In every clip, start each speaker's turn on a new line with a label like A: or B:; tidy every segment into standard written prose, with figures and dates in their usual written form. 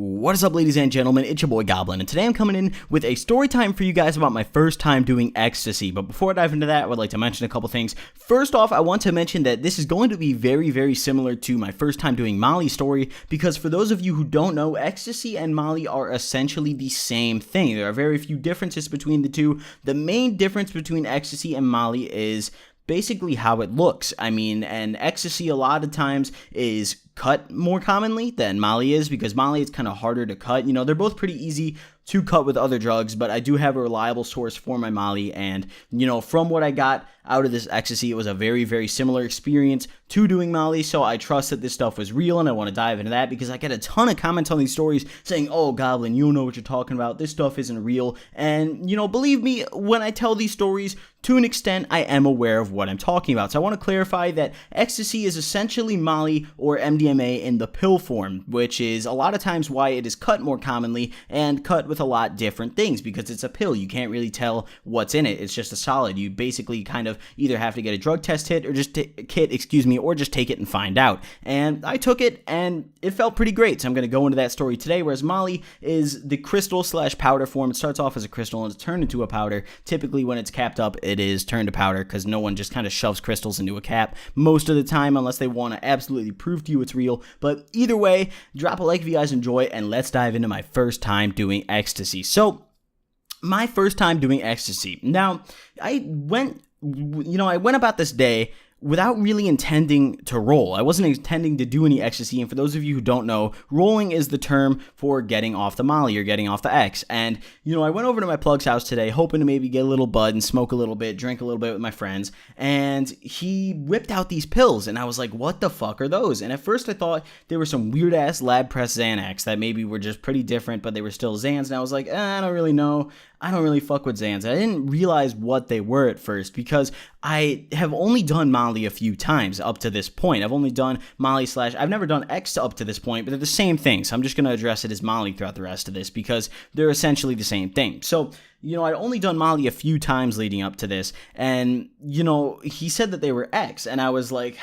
A: What is up, ladies and gentlemen? It's your boy Goblin, and today I'm coming in with a story time for you guys about my first time doing ecstasy. But before I dive into that, I would like to mention a couple things. First off, I want to mention that this is going to be very, very similar to my first time doing Molly story, because for those of you who don't know, ecstasy and Molly are essentially the same thing. There are very few differences between the two. The main difference between ecstasy and Molly is basically how it looks. I mean, and ecstasy a lot of times is cut more commonly than Molly is, because Molly is kind of harder to cut. You know, they're both pretty easy to cut with other drugs, but I do have a reliable source for my Molly, and, you know, from what I got out of this ecstasy, it was a very, very similar experience to doing Molly, so I trust that this stuff was real, and I want to dive into that, because I get a ton of comments on these stories saying, oh, Goblin, you don't know what you're talking about, this stuff isn't real, and, you know, believe me, when I tell these stories, to an extent, I am aware of what I'm talking about. So I want to clarify that ecstasy is essentially Molly or MDMA in the pill form, which is a lot of times why it is cut more commonly and cut with a lot different things, because it's a pill. You can't really tell what's in it. It's just a solid. You basically kind of either have to get a drug test hit or just or just take it and find out. And I took it and it felt pretty great. So I'm going to go into that story today, whereas Molly is the crystal / powder form. It starts off as a crystal and it's turned into a powder. Typically when it's capped up, it is turned to powder, because no one just kind of shoves crystals into a cap most of the time unless they want to absolutely prove to you it's real. But either way, drop a like if you guys enjoy, and let's dive into my first time doing ecstasy. So my first time doing ecstasy. Now, I went about this day without really intending to roll. I wasn't intending to do any ecstasy, and for those of you who don't know, rolling is the term for getting off the Molly or getting off the X. And, you know, I went over to my plug's house today hoping to maybe get a little bud and smoke a little bit, drink a little bit with my friends, and he whipped out these pills, and I was like, what the fuck are those? And at first I thought they were some weird-ass lab-pressed Xanax that maybe were just pretty different, but they were still Xans, and I was like, I don't really know. I don't really fuck with Xans. I didn't realize what they were at first, because I have only done Molly a few times up to this point. I've only done Molly / I've never done X up to this point, but they're the same thing. So I'm just going to address it as Molly throughout the rest of this, because they're essentially the same thing. So, you know, I'd only done Molly a few times leading up to this, and, you know, he said that they were X, and I was like,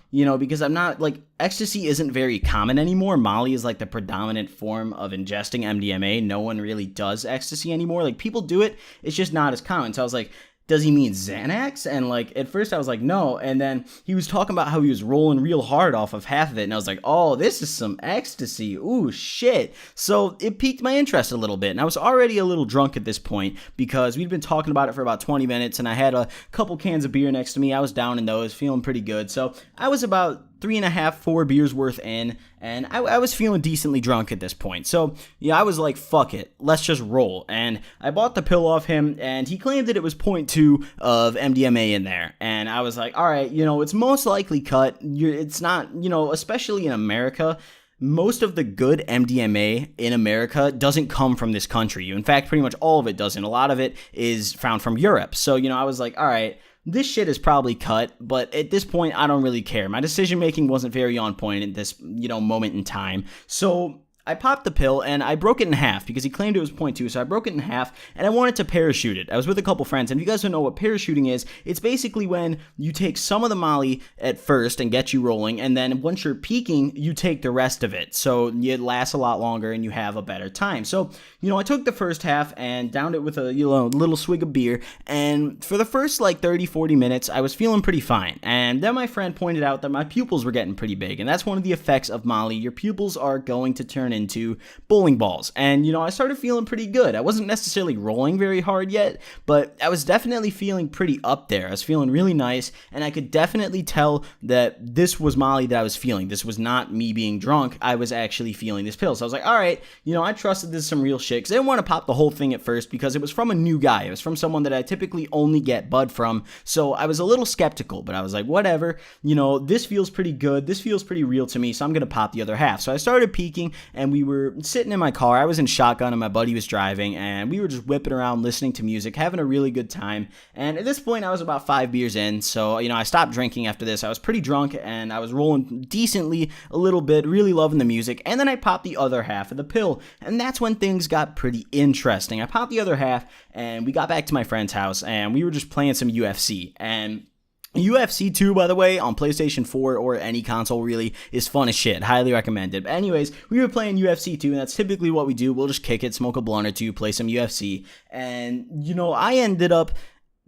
A: you know, because I'm not, like, ecstasy isn't very common anymore. Molly is, like, the predominant form of ingesting MDMA. No one really does ecstasy anymore. Like, people do it, it's just not as common. So I was like, does he mean Xanax? And, like, at first I was like, no, and then he was talking about how he was rolling real hard off of half of it, and I was like, oh, this is some ecstasy, ooh, shit. So it piqued my interest a little bit, and I was already a little drunk at this point, because we'd been talking about it for about 20 minutes, and I had a couple cans of beer next to me. I was down in those, feeling pretty good, so I was about 3.5, 4 beers worth in, and I was feeling decently drunk at this point. So, yeah, I was like, fuck it, let's just roll. And I bought the pill off him, and he claimed that it was 0.2 of MDMA in there. And I was like, all right, you know, it's most likely cut. It's not, you know, especially in America, most of the good MDMA in America doesn't come from this country. In fact, pretty much all of it doesn't. A lot of it is found from Europe. So, you know, I was like, all right, this shit is probably cut, but at this point, I don't really care. My decision-making wasn't very on point at this, you know, moment in time. So I popped the pill, and I broke it in half, because he claimed it was 0.2, so I broke it in half, and I wanted to parachute it. I was with a couple friends, and if you guys don't know what parachuting is, it's basically when you take some of the Molly at first and get you rolling, and then once you're peaking, you take the rest of it, so it lasts a lot longer, and you have a better time. So, you know, I took the first half and downed it with a, you know, little swig of beer, and for the first, like, 30, 40 minutes, I was feeling pretty fine, and then my friend pointed out that my pupils were getting pretty big, and that's one of the effects of Molly. Your pupils are going to turn into bowling balls, and, you know, I started feeling pretty good. I wasn't necessarily rolling very hard yet, but I was definitely feeling pretty up there. I was feeling really nice, and I could definitely tell that this was Molly that I was feeling. This was not me being drunk. I was actually feeling this pill. So I was like, all right, you know, I trusted this is some real shit, because I didn't want to pop the whole thing at first, because it was from a new guy. It was from someone that I typically only get bud from, so I was a little skeptical, but I was like, whatever, you know, this feels pretty good. This feels pretty real to me, so I'm going to pop the other half. So I started peaking, and we were sitting in my car. I was in shotgun, and my buddy was driving, and we were just whipping around, listening to music, having a really good time. And at this point, I was about 5 beers in, so, you know, I stopped drinking after this. I was pretty drunk, and I was rolling decently a little bit, really loving the music, and then I popped the other half of the pill, and that's when things got pretty interesting. I popped the other half, and we got back to my friend's house, and we were just playing some UFC, and UFC 2, by the way, on PlayStation 4 or any console really, is fun as shit. Highly recommended. But anyways, we were playing UFC 2, and that's typically what we do. We'll just kick it, smoke a blunt or two, play some UFC. And, I ended up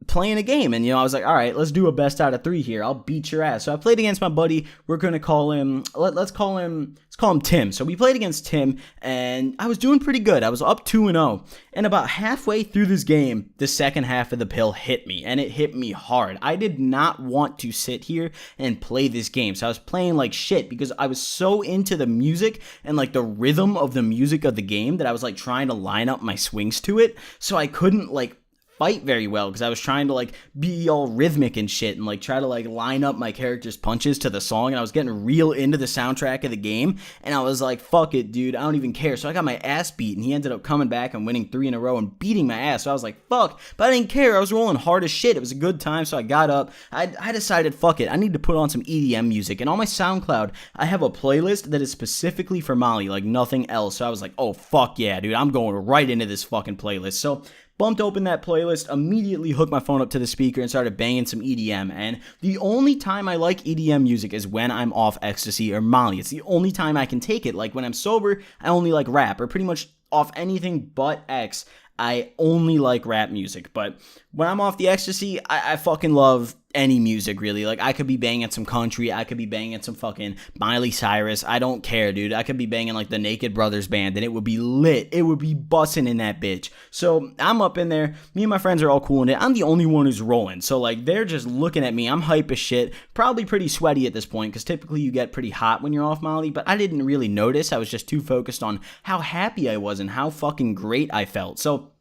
A: playing a game, and I was like, all right, let's do a best out of 3 here. I'll beat your ass. So I played against my buddy. We're gonna call him, let's call him Tim. So we played against Tim, and I was doing pretty good. I was up 2-0, and about halfway through this game, the second half of the pill hit me, and it hit me hard. I did not want to sit here and play this game, so I was playing like shit because I was so into the music and like the rhythm of the music of the game that I was like trying to line up my swings to it, so I couldn't like fight very well because I was trying to like be all rhythmic and shit and like try to like line up my character's punches to the song, and I was getting real into the soundtrack of the game, and I was like, fuck it, dude, I don't even care. So I got my ass beat, and he ended up coming back and winning 3 in a row and beating my ass. So I was like, fuck, but I didn't care. I was rolling hard as shit. It was a good time. So I got up. I decided, fuck it, I need to put on some EDM music, and on my SoundCloud I have a playlist that is specifically for Molly, like nothing else. So I was like, oh fuck yeah, dude, I'm going right into this fucking playlist. So bumped open that playlist, immediately hooked my phone up to the speaker and started banging some EDM. And the only time I like EDM music is when I'm off Ecstasy or Molly. It's the only time I can take it. Like when I'm sober, I only like rap, or pretty much off anything but X, I only like rap music. But when I'm off the Ecstasy, I fucking love any music, really. Like, I could be banging some country, I could be banging some fucking Miley Cyrus, I don't care, dude. I could be banging like the Naked Brothers band, and it would be lit. It would be busting in that bitch. So I'm up in there, me and my friends are all cool in it. I'm the only one who's rolling, so like they're just looking at me. I'm hype as shit, probably pretty sweaty at this point, because typically you get pretty hot when you're off Molly, but I didn't really notice. I was just too focused on how happy I was and how fucking great I felt. So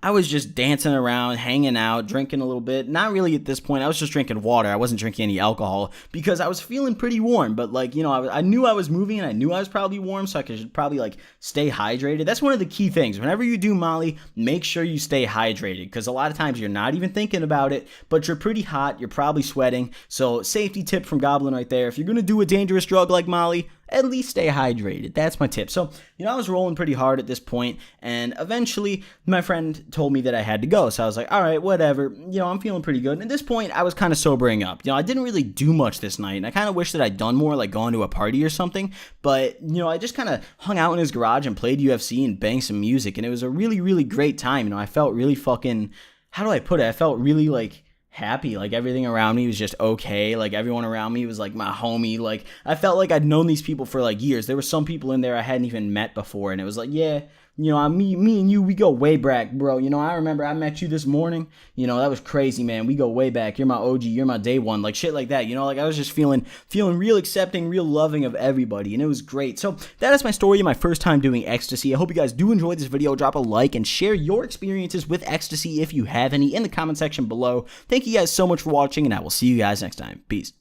A: I was just dancing around, hanging out, drinking a little bit. Not really at this point. I was just drinking water. I wasn't drinking any alcohol because I was feeling pretty warm. But like, I knew I was moving, and I knew I was probably warm, so I could probably like stay hydrated. That's one of the key things. Whenever you do Molly, make sure you stay hydrated, because a lot of times you're not even thinking about it, but you're pretty hot. You're probably sweating. So safety tip from Goblin right there. If you're going to do a dangerous drug like Molly, at least stay hydrated. That's my tip. So, I was rolling pretty hard at this point, and eventually my friend told me that I had to go. So I was like, all right, whatever. I'm feeling pretty good. And at this point, I was kind of sobering up. I didn't really do much this night, and I kind of wish that I'd done more, like going to a party or something. But, I just kind of hung out in his garage and played UFC and banged some music, and it was a really, really great time. I felt really fucking, how do I put it? I felt really like happy. Like everything around me was just okay. Like everyone around me was like my homie. Like I felt like I'd known these people for like years. There were some people in there I hadn't even met before, and it was like, yeah, me and you, we go way back, bro. I remember I met you this morning. That was crazy, man. We go way back. You're my OG. You're my day one. Like shit like that. Like I was just feeling real accepting, real loving of everybody, and it was great. So that is my story, my first time doing Ecstasy. I hope you guys do enjoy this video. Drop a like and share your experiences with Ecstasy if you have any in the comment section below. Thank you guys so much for watching, and I will see you guys next time. Peace.